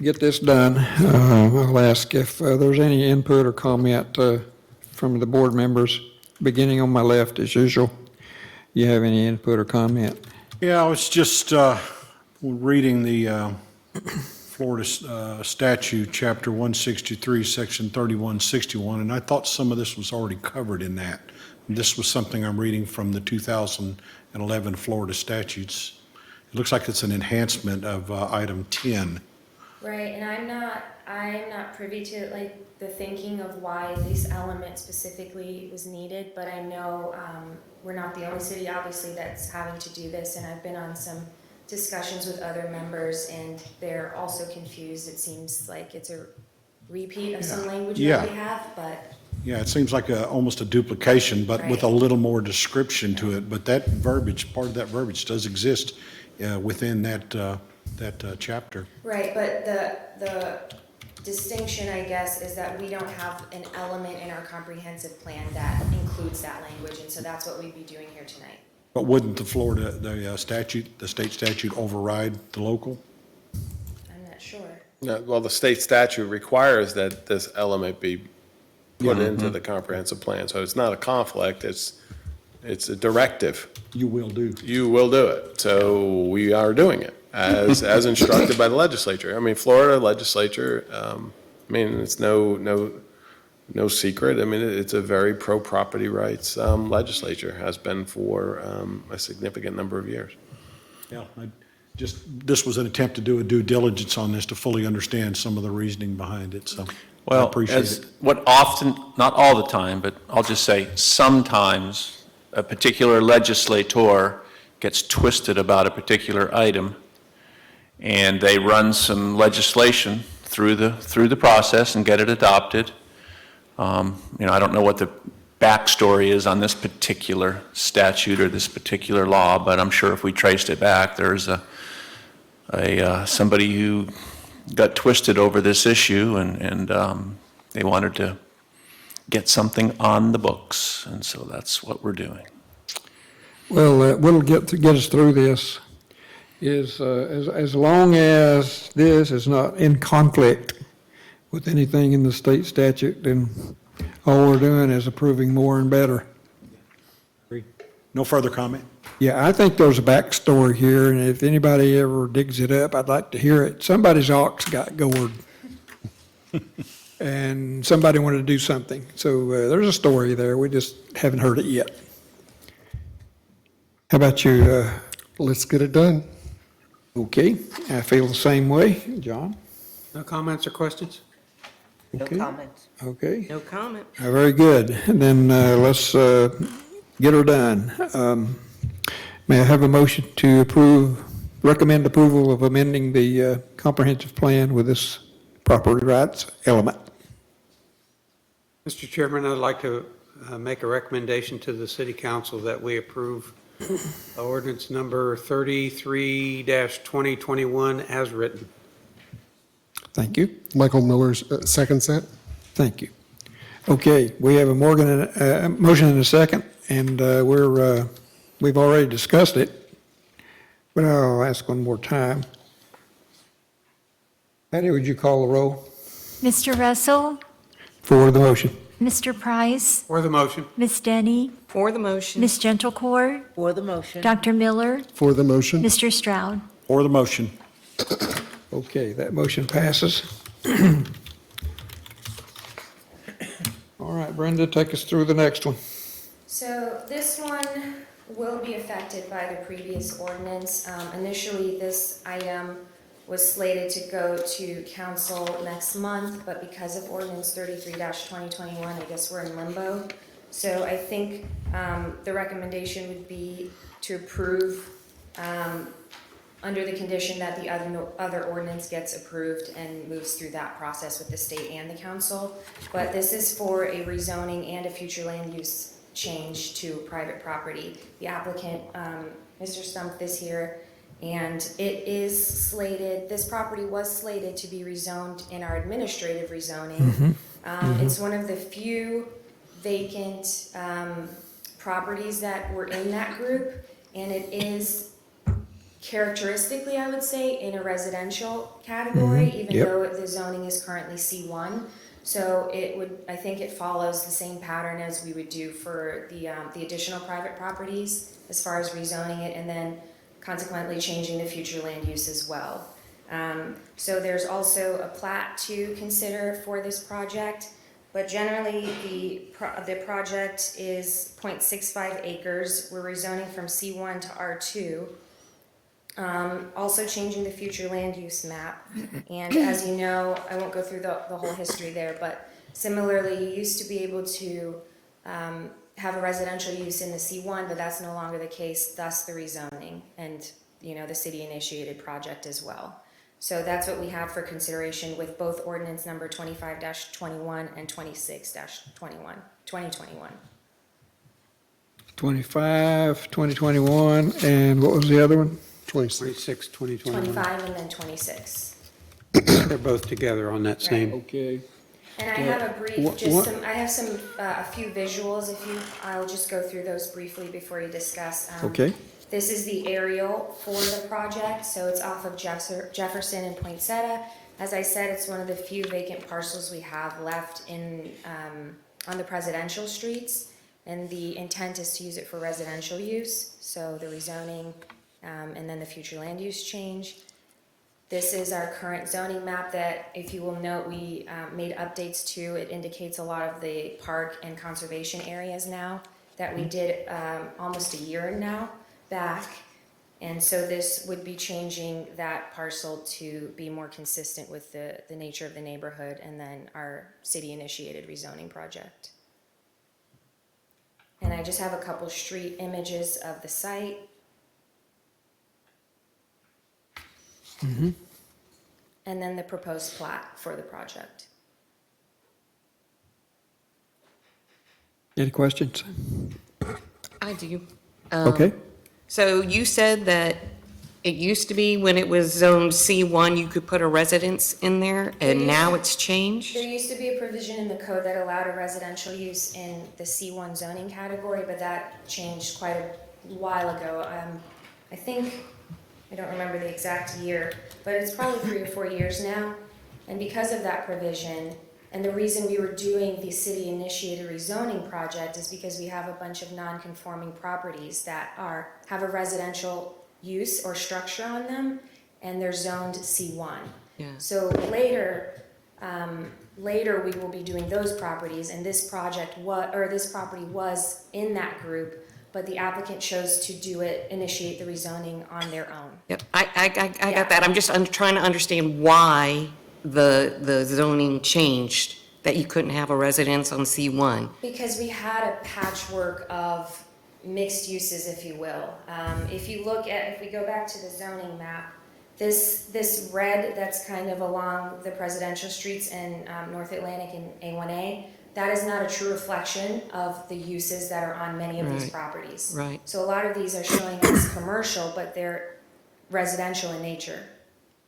get this done. I'll ask if there's any input or comment from the board members, beginning on my left as usual. You have any input or comment? Yeah, I was just reading the Florida statute, Chapter 163, Section 3161, and I thought some of this was already covered in that. This was something I'm reading from the 2011 Florida statutes. It looks like it's an enhancement of item 10. Right, and I'm not privy to like the thinking of why this element specifically was needed, but I know we're not the only city obviously that's having to do this, and I've been on some discussions with other members and they're also confused. It seems like it's a repeat of some language Yeah. that we have, but Yeah, it seems like almost a duplication, but with a Right. little more description to it. But that verbiage, part of that verbiage does exist within that chapter. right, but the distinction, I guess, is that we don't have an element in our comprehensive plan that includes that language, and so that's what we'd be doing here tonight. But wouldn't the state statute override the local? I'm not sure. No, well, the state statute requires that this element be put into the comprehensive plan, so it's not a conflict, it's a directive. You will do. You will do it, so we are doing it, as instructed by the legislature. I mean, Florida legislature, I mean, it's no secret, I mean, it's a very pro-property rights legislature, has been for a significant number of years. Yeah, this was an attempt to do a due diligence on this to fully understand some of the reasoning behind it, so I Well, appreciate as it. what often, not all the time, but I'll just say sometimes a particular legislator gets twisted about a particular item, and they run some legislation through the process and get it adopted. I don't know what the backstory is on this particular statute or this particular law, but I'm sure if we traced it back, there's somebody who got twisted over this issue, and they wanted to get something on the books, and so that's what we're doing. Well, what'll get us through this is as long as this is not in conflict with anything in the state statute, then all we're doing is approving more and better. No further comment? Yeah, I think there's a backstory here, and if anybody ever digs it up, I'd like to hear it. Somebody's ox got gored, and somebody wanted to do something. So there's a story there. We just haven't heard it yet. How about you? Let's get it done. Okay, I feel the same way. John? No comments or questions? No Okay. comments. Okay. No comment. Very good. Then let's get her done. May I have a motion to recommend approval of amending the comprehensive plan with this property rights element? Mr. Chairman, I'd like to make a recommendation to the city council that we approve ordinance number 33-2021 as written. Thank you. Michael Miller seconds that. Thank you. Okay, we have a motion and a second, and we've already discussed it, but I'll ask one more time. Patty, would you call the roll Mr. Russell, for the motion? Mr. Price, For the motion. Ms. Denny, For the motion. Ms. Gentlecore, For the motion. Dr. Miller, For the motion. Mr. Stroud. For the motion. Okay, that motion passes. All right, Brenda, take us through the next one. So this one will be affected by the previous ordinance. Initially, this item was slated to go to council next month, but because of ordinance 33-2021, I guess we're in limbo. So I think the recommendation would be to approve under the condition that the other ordinance gets approved and moves through that process with the state and the council. But this is for a rezoning and a future land use change to private property. The applicant, Mr. Stump, is here, and it is slated, this property was slated to be rezoned in our administrative rezoning. It's one of the few vacant properties that were in that group, and it is characteristically, I would say, in a residential category, even Yep. though the zoning is currently C1. So I think it follows the same pattern as we would do for the additional private properties as far as rezoning it and then consequently changing the future land use as well. So there's also a plat to consider for this project, but generally the project is 0.65 acres. We're rezoning from C1 to R2. Also changing the future land use map. And as you know, I won't go through the whole history there, but similarly, you used to be able to have a residential use in the C1, but that's no longer the case, thus the rezoning and, the city-initiated project as well. So that's what we have for consideration with both ordinance number 25-21 and 26-21, 2021. 25, 2021, and what was the other one? 26. 25 and then 26. They're both together on that same. Okay. And I have a brief, what- I have a few visuals, I'll just go through those briefly before you discuss. Okay. This is the aerial for the project, so it's off of Jefferson and Poinsettia. As I said, it's one of the few vacant parcels we have left on the presidential streets. And the intent is to use it for residential use, so the rezoning, and then the future land use change. This is our current zoning map that, if you will note, we made updates to. It indicates a lot of the park and conservation areas now that we did almost a year now back. And so this would be changing that parcel to be more consistent with the nature of the neighborhood and then our city-initiated rezoning project. And I just have a couple street images of the site. And then the proposed plat for the project. Any questions? I do. Okay. So you said that it used to be when it was zoned C1, you could put a residence in there, and now it's changed? There used to be a provision in the code that allowed a residential use in the C1 zoning category, but that changed quite a while ago. I think, I don't remember the exact year, but it's probably 3 or 4 years now. And because of that provision, and the reason we were doing the city-initiated rezoning project is because we have a bunch of non-conforming properties that have a residential use or structure on them, and they're zoned C1. Yeah. So later we will be doing those properties, and this property was in that group, but the applicant chose to initiate the rezoning on their own. Yep, I got that. I'm trying to understand why the zoning changed, that you couldn't have a residence on C1. Because we had a patchwork of mixed uses, if you will. If we go back to the zoning map, this red that's kind of along the presidential streets in North Atlantic and A1A, that is not a true reflection of the uses that are on many of these properties. Right. So a lot of these are showing as commercial, but they're residential in nature.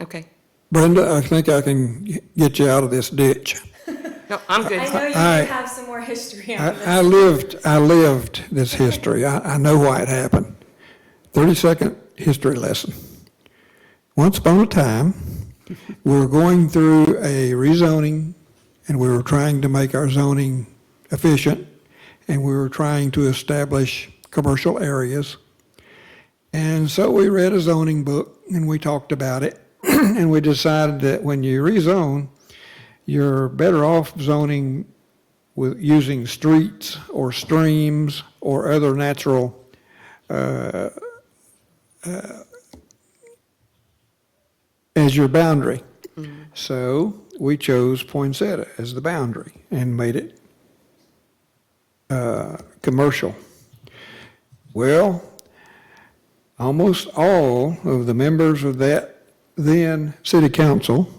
Okay. Brenda, I think I can get you out of this ditch. No, I'm good. I know you I- have some more history on this. I lived this history. I know why it happened. 30-second history lesson. Once upon a time, we were going through a rezoning, and we were trying to make our zoning efficient, and we were trying to establish commercial areas. And so we read a zoning book, and we talked about it, and we decided that when you rezone, you're better off zoning with using streets or streams or other natural as your boundary. So we chose Poinsettia as the boundary and made it commercial. Well, almost all of the members of that then city council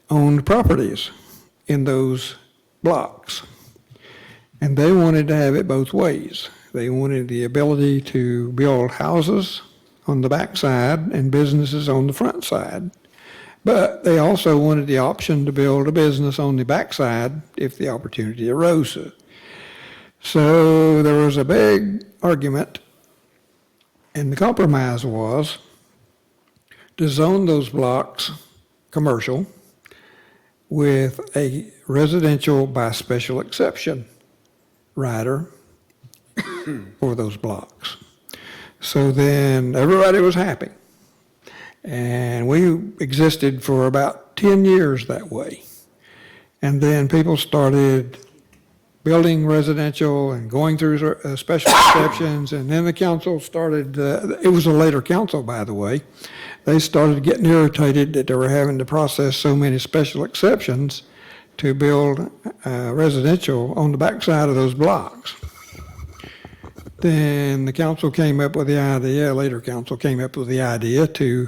owned properties in those blocks. And they wanted to have it both ways. They wanted the ability to build houses on the back side and businesses on the front side. But they also wanted the option to build a business on the back side if the opportunity arose. So there was a big argument, and the compromise was to zone those blocks commercial with a residential by special exception rider for those blocks. So then everybody was happy. And we existed for about 10 years that way. And then people started building residential and going through special exceptions, and then the council started, it was a later council, by the way, they started getting irritated that they were having to process so many special exceptions to build residential on the backside of those blocks. Then the council came up with the idea, later council came up with the idea to,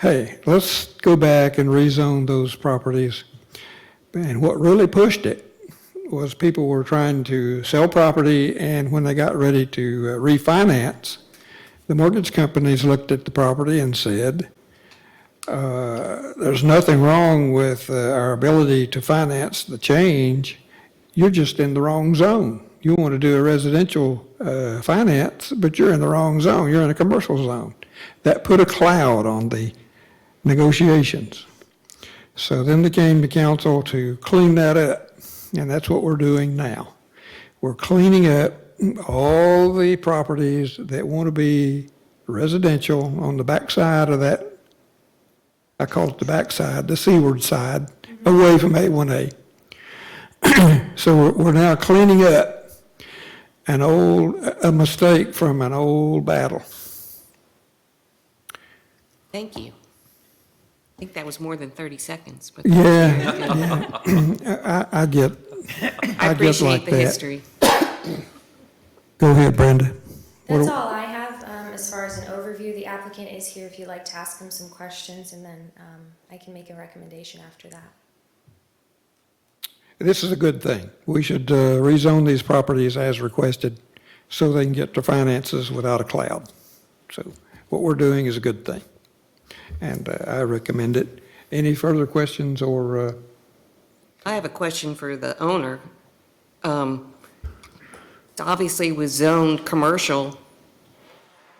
hey, let's go back and rezone those properties. And what really pushed it was people were trying to sell property, and when they got ready to refinance, the mortgage companies looked at the property and said, there's nothing wrong with our ability to finance the change. You're just in the wrong zone. You want to do a residential finance, but you're in the wrong zone. You're in a commercial zone. That put a cloud on the negotiations. So then they came to council to clean that up, and that's what we're doing now. We're cleaning up all the properties that want to be residential on the backside of that, I call it the backside, the seaward side, away from A1A. So we're now cleaning up a mistake from an old battle. Thank you. I think that was more than 30 seconds, but. Yeah, I get I appreciate like the that. history. Go ahead, Brenda. That's all I have as far as an overview. The applicant is here if you'd like to ask him some questions, and then I can make a recommendation after that. This is a good thing. We should rezone these properties as requested so they can get their finances without a cloud. So what we're doing is a good thing, and I recommend it. Any further questions or? I have a question for the owner. Obviously, it was zoned commercial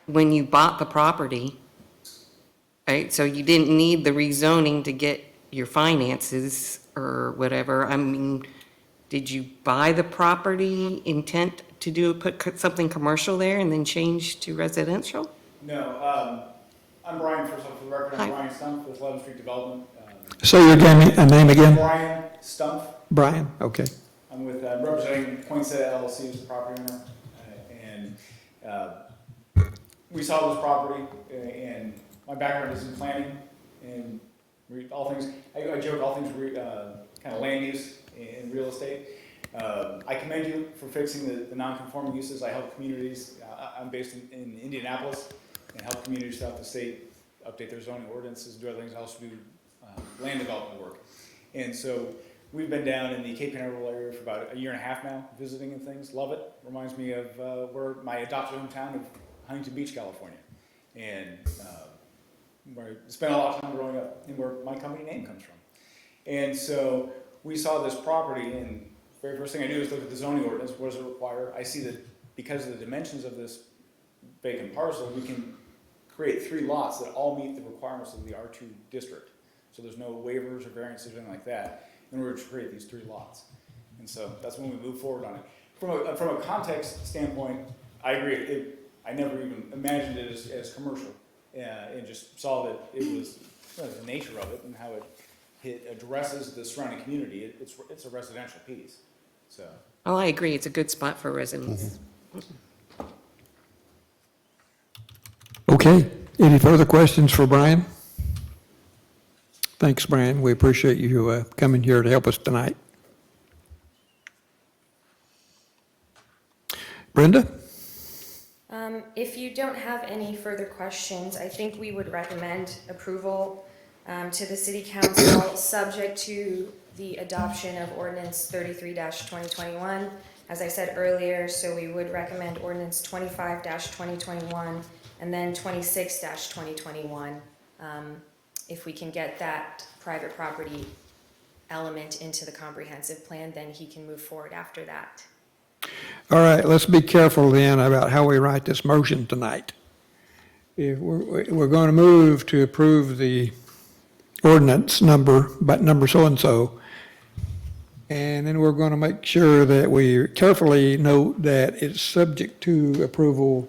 when you bought the property, right? So you didn't need the rezoning to get your finances or whatever. I mean, did you buy the property intent to put something commercial there and then change to residential? No, I'm Brian, first off, for the record, Hi. I'm Brian Stumpf with 11th Street Development. Say your name again? Brian Stumpf. Brian, okay. I'm representing Poinsettia LLC as the property owner. We saw this property, and my background is in planning and all things, I joke, all things kind of land use and real estate. I commend you for fixing the non-conforming uses. I help communities, I'm based in Indianapolis, and help communities throughout the state update their zoning ordinances, do other things. I also do land development work. And so we've been down in the Cape Canaveral area for about a year and a half now, visiting and things. Love it. Reminds me of where my adopted hometown of Huntington Beach, California. And where I spent a lot of time growing up and where my company name comes from. And so we saw this property, and the very first thing I do is look at the zoning ordinance. What does it require? I see that because of the dimensions of this vacant parcel, we can create 3 lots that all meet the requirements of the R2 district. So there's no waivers or variances or anything like that in order to create these 3 lots. And so that's when we move forward on it. From a context standpoint, I agree. I never even imagined it as commercial, and just saw that it was the nature of it and how it addresses the surrounding community. It's a residential piece. So. Oh, I agree. It's a good spot for residents. Okay, any further questions for Brian? Thanks, Brian. We appreciate you coming here to help us tonight. Brenda? If you don't have any further questions, I think we would recommend approval to the City Council, subject to the adoption of Ordinance 33-2021. As I said earlier, so we would recommend Ordinance 25-2021 and then 26-2021. If we can get that private property element into the comprehensive plan, then he can move forward after that. All right, let's be careful then about how we write this motion tonight. If we're going to move to approve the ordinance number, but number so-and-so. And then we're going to make sure that we carefully note that it's subject to approval,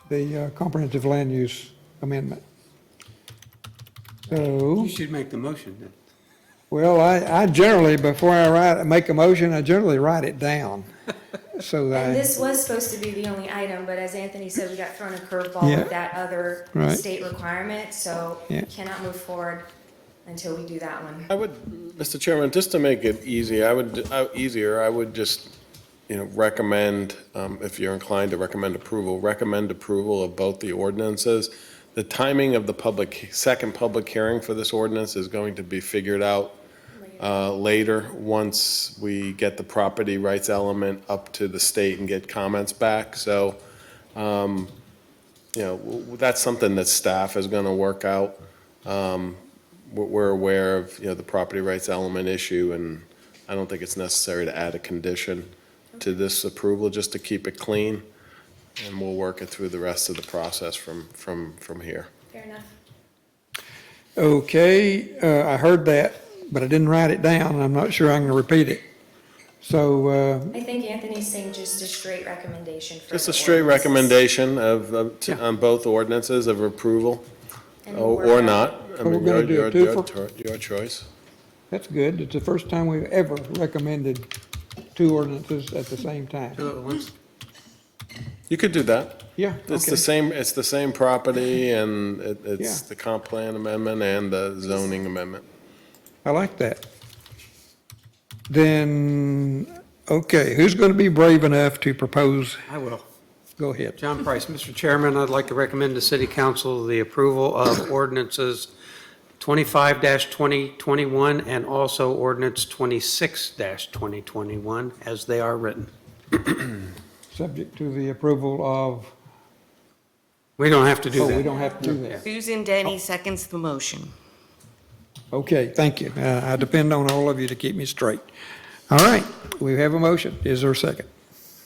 the comprehensive land use amendment. So, You should make the motion then. well, I generally, before I make a motion, I generally write it down. So And I, this was supposed to be the only item, but as Anthony said, we got thrown a curveball Yeah. with that other Right. state requirement, so Yeah. cannot move forward until we do that one. I would, Mr. Chairman, just to make it easy, I would just, recommend, if you're inclined to recommend approval of both the ordinances. The timing of the second public hearing for this ordinance is going to be figured out later, once we get the property rights element up to the state and get comments back. So, that's something that staff is going to work out. We're aware of, the property rights element issue, and I don't think it's necessary to add a condition to this approval, just to keep it clean, and we'll work it through the rest of the process from here. Fair enough. okay, I heard that, but I didn't write it down, and I'm not sure I'm going to repeat it. So, I think Anthony's saying just a straight recommendation for Just the a straight ordinances. recommendation Yeah. on both ordinances of approval, And we'll work or out- not. I We're mean, gonna do a your choice. that's good. It's the first time we've ever recommended two ordinances at the same time. Do it once. You could do that. Yeah, It's okay. the same property, and it's Yeah. the comp plan amendment and the zoning amendment. I like that. Then, okay, who's going to be brave enough to propose? I will. Go ahead. John Price, Mr. Chairman, I'd like to recommend to City Council the approval of ordinances 25-2021 and also ordinance 26-2021 as they are written. Subject to the approval of, We don't have to do oh, that. we don't have to do that. Susan Denny seconds the motion. Okay, thank you. I depend on all of you to keep me straight. All right, we have a motion. Is there a second?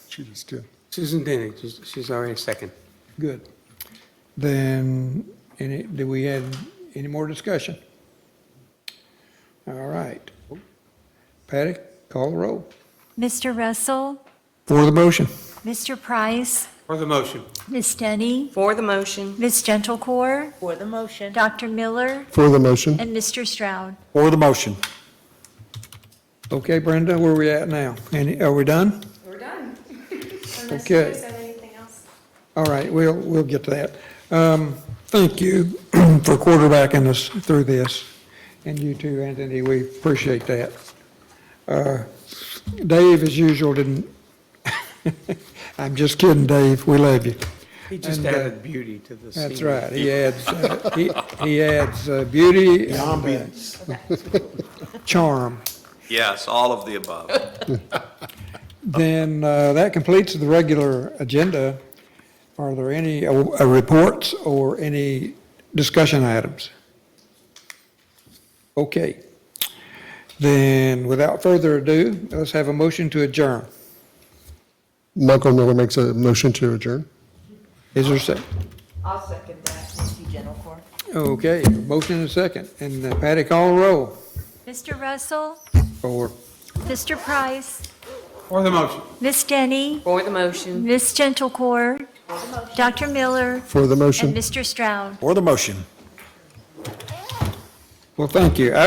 She just did. Susan Denny, she's already second. Good. Then, do we have any more discussion? All right. Patty, call the roll. Mr. Russell, For the motion. Mr. Price, For the motion. Ms. Denny, For the motion. Ms. Gentlecore, For the motion. Dr. Miller, For the motion. and Mr. Stroud. For the motion. Okay, Brenda, where are we at now? Are we done? We're done. Unless you Okay. guys have anything else. All right, we'll get to that. Thank you for quarterbacking us through this, and you too, Anthony, we appreciate that. Dave, as usual, didn't, I'm just kidding, Dave, we love you. He just And, added beauty to the scene. That's right, he adds beauty and charm. Yes, all of the above. Then that completes the regular agenda. Are there any reports or any discussion items? Okay. Then, without further ado, let's have a motion to adjourn. Michael Miller makes a motion to adjourn. Is there a second? I'll second that, Nancy Gentlecore. Okay, motion and a second. And Patty, call the roll. Mr. Russell, For, Mr. Price, For the motion. Ms. Denny, For the motion. Ms. Gentlecore, Dr. Miller, For the motion. and Mr. Stroud. For the motion. well, thank you. I